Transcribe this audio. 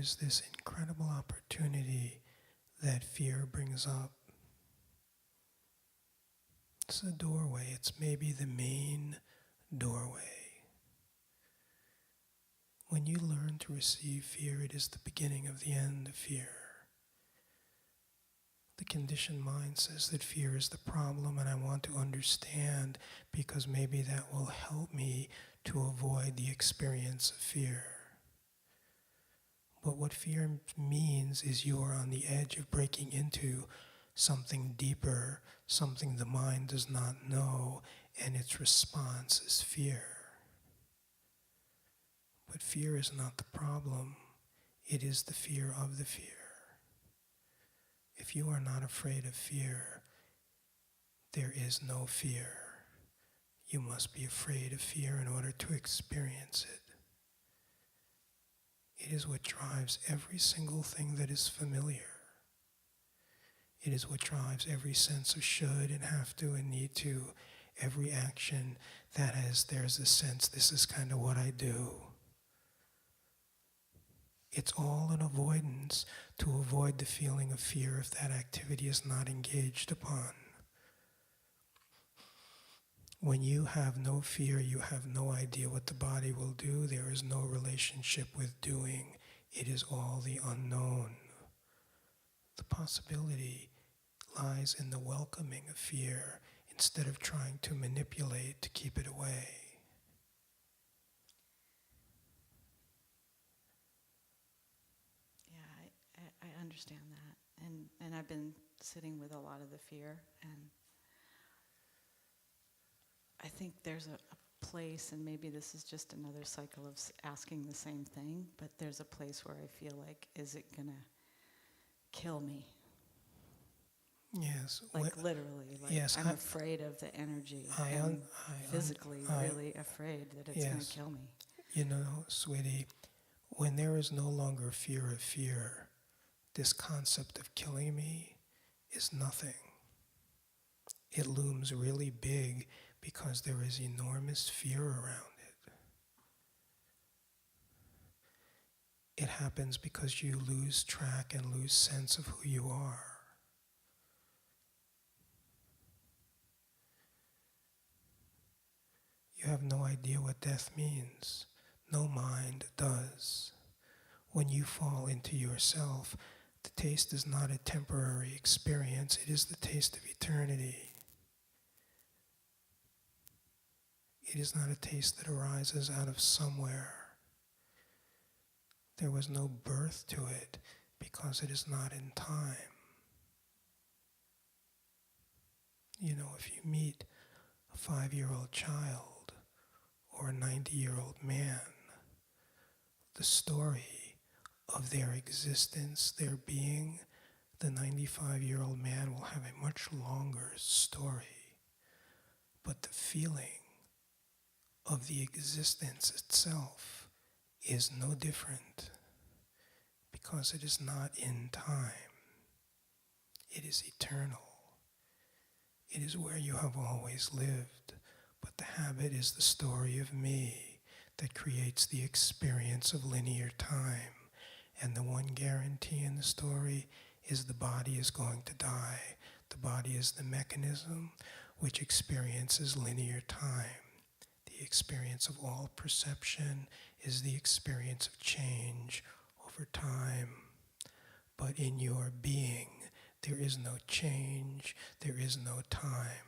there's this incredible opportunity that fear brings up. It's a doorway. It's maybe the main doorway. When you learn to receive fear, it is the beginning of the end of fear. The conditioned mind says that fear is the problem, and I want to understand because maybe that will help me to avoid the experience of fear. But what fear means is you are on the edge of breaking into something deeper, something the mind does not know, and its response is fear. But fear is not the problem. It is the fear of the fear. If you are not afraid of fear, there is no fear. You must be afraid of fear in order to experience it. It is what drives every single thing that is familiar. It is what drives every sense of should and have to and need to, every action that there's a sense, this is kind of what I do. It's all an avoidance to avoid the feeling of fear if that activity is not engaged upon. When you have no fear, you have no idea what the body will do. There is no relationship with doing. It is all the unknown. The possibility lies in the welcoming of fear instead of trying to manipulate to keep it away. Yeah, I understand that. And I've been sitting with a lot of the fear, and I think there's a place, and maybe this is just another cycle of asking the same thing, but there's a place where I feel like, is it going to kill me? Yes. Like literally, like yes, I'm afraid of the energy. I'm physically really afraid that it's going to kill me. You know, sweetie, when there is no longer fear of fear, this concept of killing me is nothing. It looms really big because there is enormous fear around it. It happens because you lose track and lose sense of who you are. You have no idea what death means. No mind does. When you fall into yourself, the taste is not a temporary experience, it is the taste of eternity. It is not a taste that arises out of somewhere. There was no birth to it because it is not in time. You know, if you meet a 5-year-old child or a 90-year-old man, the story of their existence, their being, the 95-year-old man will have a much longer story. But the feeling of the existence itself is no different because it is not in time. It is eternal. It is where you have always lived, but the habit is the story of me that creates the experience of linear time. And the one guarantee in the story is the body is going to die. The body is the mechanism which experiences linear time. The experience of all perception is the experience of change over time. But in your being, there is no change, there is no time.